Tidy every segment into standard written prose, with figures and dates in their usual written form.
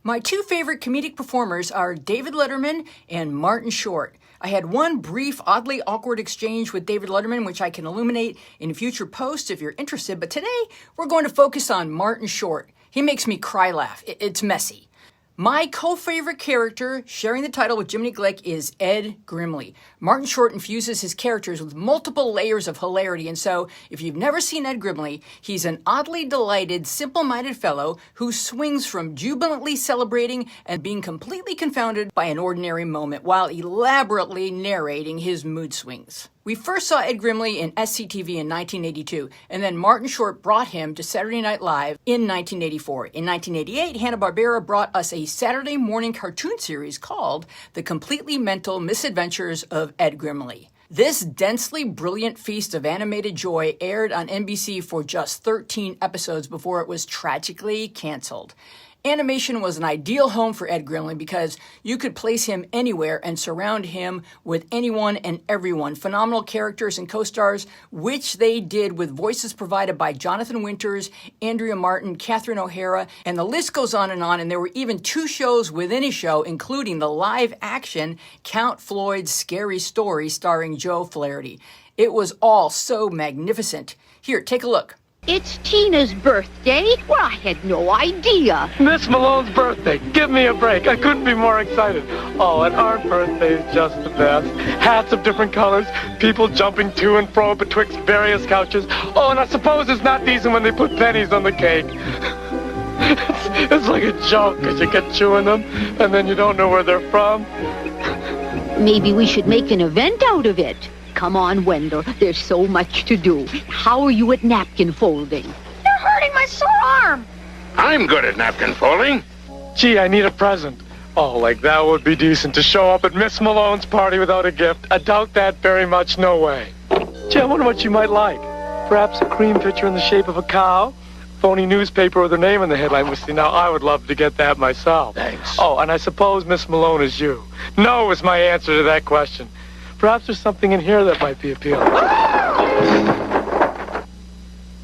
My two favorite comedic performers are David Letterman and Martin Short. I had one brief, oddly awkward exchange with David Letterman, which I can illuminate in future posts if you're interested, but today we're going to focus on Martin Short. He makes me cry laugh. It's messy. My co-favorite character, sharing the title with Jiminy Glick, is Ed Grimley. Martin Short infuses his characters with multiple layers of hilarity, and so, if you've never seen Ed Grimley, he's an oddly delighted, simple-minded fellow who swings from jubilantly celebrating and being completely confounded by an ordinary moment while elaborately narrating his mood swings. We first saw Ed Grimley in SCTV in 1982, and then Martin Short brought him to Saturday Night Live in 1984. In 1988, Hanna-Barbera brought us a Saturday morning cartoon series called The Completely Mental Misadventures of Ed Grimley. This densely brilliant feast of animated joy aired on NBC for just 13 episodes before it was tragically canceled. Animation was an ideal home for Ed Grimley because you could place him anywhere and surround him with anyone and everyone. Phenomenal characters and co-stars, which they did with voices provided by Jonathan Winters, Andrea Martin, Catherine O'Hara, and the list goes on. And there were even two shows within a show, including the live-action Count Floyd's Scary Story starring Joe Flaherty. It was all so magnificent. Here, take a look. It's Tina's birthday? Well, I had no idea. Miss Malone's birthday. Give me a break. I couldn't be more excited. Oh, and our birthday is just the best. Hats of different colors, people jumping to and fro betwixt various couches. Oh, and I suppose it's not decent when they put pennies on the cake. It's like a joke because you get chewing them and then you don't know where they're from. Maybe we should make an event out of it. Come on, Wendell. There's so much to do. How are you at napkin folding? You're hurting my sore arm. I'm good at napkin folding. Gee, I need a present. Oh, like that would be decent to show up at Miss Malone's party without a gift. I doubt that very much. No way. Gee, I wonder what you might like. Perhaps a cream pitcher in the shape of a cow? Phony newspaper with her name in the headline. Well, see, now I would love to get that myself. Thanks. Oh, and I suppose Miss Malone is you. No is my answer to that question. Perhaps there's something in here that might be appealing.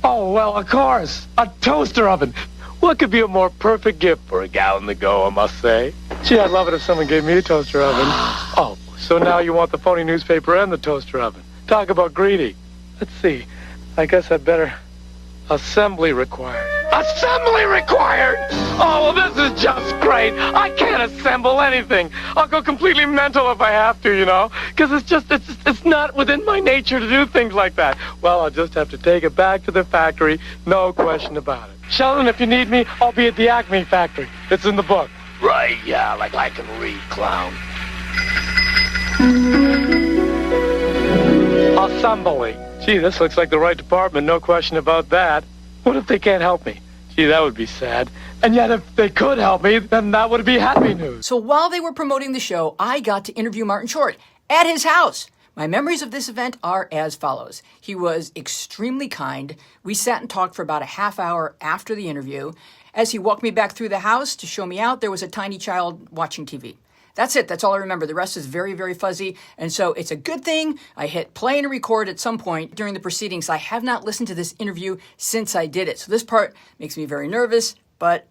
Oh, well, of course. A toaster oven. What could be a more perfect gift for a gal on the go, I must say? Gee, I'd love it if someone gave me a toaster oven. Oh, so now you want the phony newspaper and the toaster oven. Talk about greedy. Let's see. I guess I'd better... Assembly required. Assembly required? Oh, well, this is just great. I can't assemble anything. I'll go completely mental if I have to, you know, because it's not within my nature to do things like that. Well, I'll just have to take it back to the factory, no question about it. Sheldon, if you need me, I'll be at the Acme factory. It's in the book. Right, yeah, like I can read, clown. Assembly. Gee, this looks like the right department, no question about that. What if they can't help me? Gee, that would be sad. And yet, if they could help me, then that would be happy news. So while they were promoting the show, I got to interview Martin Short at his house. My memories of this event are as follows. He was extremely kind. We sat and talked for about a half hour after the interview. As he walked me back through the house to show me out, there was a tiny child watching TV. That's it. That's all I remember. The rest is very, very fuzzy. And so it's a good thing I hit play and record at some point during the proceedings. I have not listened to this interview since I did it. So this part makes me very nervous, but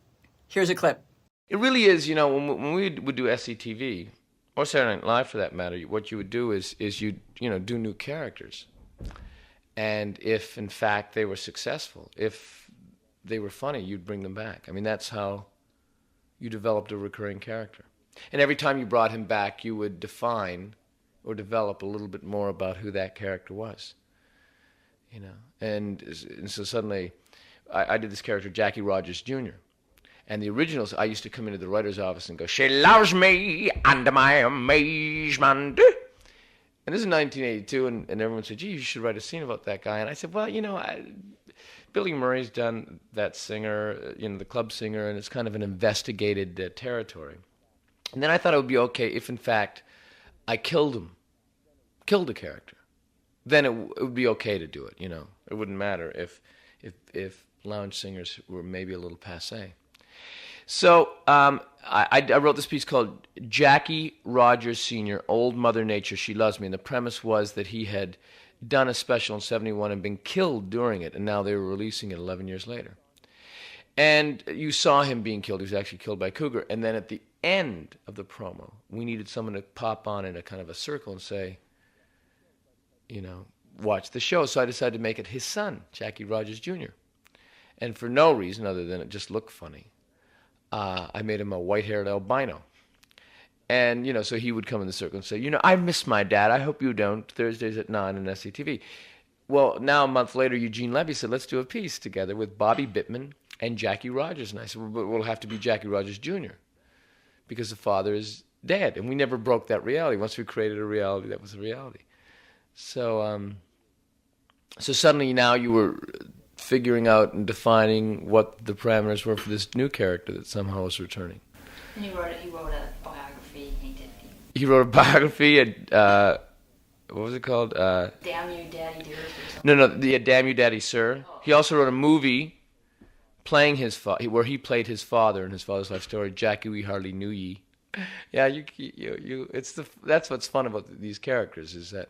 here's a clip. It really is, you know, when we would do SCTV, or Saturday Night Live for that matter, what you would do is you do new characters. And if, in fact, they were successful, if they were funny, you'd bring them back. I mean, that's how you developed a recurring character. And every time you brought him back, you would define or develop a little bit more about who that character was. You know, and so suddenly, I did this character, Jackie Rogers Jr., and the originals, I used to come into the writer's office and go, "She loves me under my amazement." And this is 1982, and everyone said, "Gee, you should write a scene about that guy." And I said, "Well, you know, Billy Murray's done that singer, you know, the club singer, and it's kind of an investigated territory." And then I thought it would be okay if, in fact, I killed the character. Then it would be okay to do it, you know. It wouldn't matter if lounge singers were maybe a little passé. So I wrote this piece called Jackie Rogers Sr., Old Mother Nature, She Loves Me. And the premise was that he had done a special in 71 and been killed during it, and now they were releasing it 11 years later. And you saw him being killed. He was actually killed by a cougar. And then at the end of the promo, we needed someone to pop on in a kind of a circle and say, watch the show. So I decided to make it his son, Jackie Rogers Jr. And for no reason other than it just looked funny, I made him a white-haired albino. And, so he would come in the circle and say, I miss my dad. I hope you don't. Thursdays at 9 on SCTV. Well, now a month later, Eugene Levy said, let's do a piece together with Bobby Bittman and Jackie Rogers. And I said, well, we'll have to be Jackie Rogers Jr. because the father is dead. And we never broke that reality. Once we created a reality, that was a reality. So suddenly now you were figuring out and defining what the parameters were for this new character that somehow was returning. And he wrote a biography. He wrote a biography at, what was it called? Damn You, Daddy Dearest or something. No, Damn You, Daddy Sir. Oh. He also wrote a movie playing where he played his father in his father's life story, Jackie, We Hardly Knew Ye. Yeah, that's what's fun about these characters is that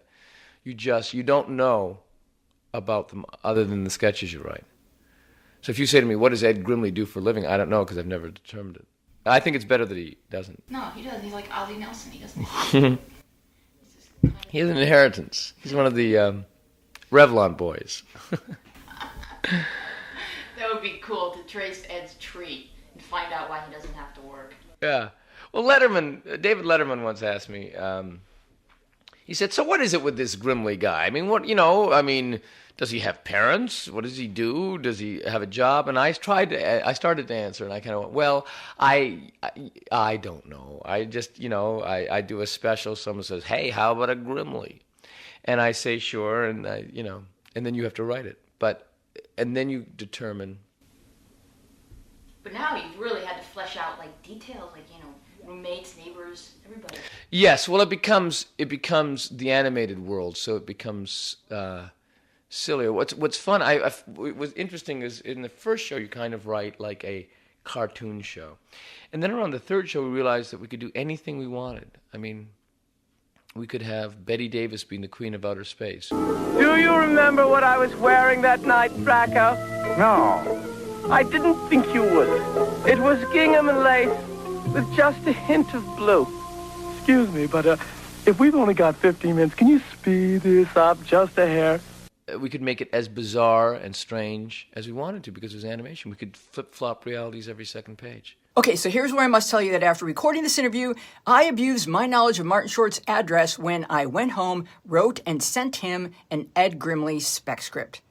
you don't know about them other than the sketches you write. So if you say to me, what does Ed Grimley do for a living? I don't know because I've never determined it. I think it's better that he doesn't. No, he does. He's like Ozzie Nelson. He doesn't. He has an inheritance. He's one of the Revlon boys. That would be cool to trace Ed's tree and find out why he doesn't have to work. Yeah. Well, David Letterman once asked me, he said, so what is it with this Grimley guy? I mean, does he have parents? What does he do? Does he have a job? And I started to answer, and I kind of went, well, I don't know. I just, I do a special. Someone says, hey, how about a Grimley? And I say, sure, and and then you have to write it. And then you determine. But now you've really had to flesh out details, roommates, neighbors, everybody. Yes, well, it becomes the animated world, so it becomes sillier. What's fun, what was interesting is in the first show you kind of write like a cartoon show, and then around the third show we realized that we could do anything we wanted. I mean, we could have Betty Davis being the Queen of Outer Space. Do you remember what I was wearing that night, Fracco? No. I didn't think you would. It was gingham and lace with just a hint of blue. Excuse me, but if we've only got 15 minutes, can you speed this up just a hair? We could make it as bizarre and strange as we wanted to because it was animation. We could flip-flop realities every second page. Okay, so here's where I must tell you that after recording this interview, I abused my knowledge of Martin Short's address when I went home, wrote, and sent him an Ed Grimley spec script.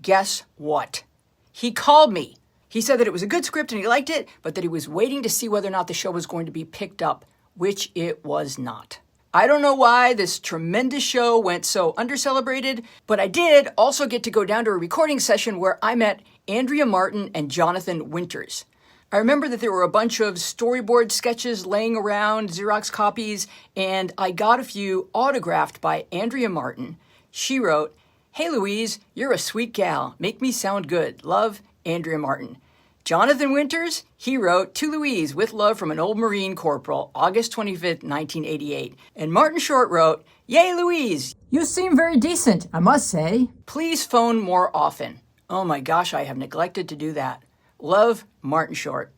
Guess what? He called me. He said that it was a good script and he liked it, but that he was waiting to see whether or not the show was going to be picked up, which it was not. I don't know why this tremendous show went so undercelebrated, but I did also get to go down to a recording session where I met Andrea Martin and Jonathan Winters. I remember that there were a bunch of storyboard sketches laying around, Xerox copies, and I got a few autographed by Andrea Martin. She wrote, "Hey Louise, you're a sweet gal. Make me sound good. Love, Andrea Martin." Jonathan Winters, he wrote, "To Louise, with love from an old Marine corporal, August 25th, 1988. And Martin Short wrote, "Yay, Louise. You seem very decent, I must say. Please phone more often." Oh my gosh, I have neglected to do that. Love, Martin Short.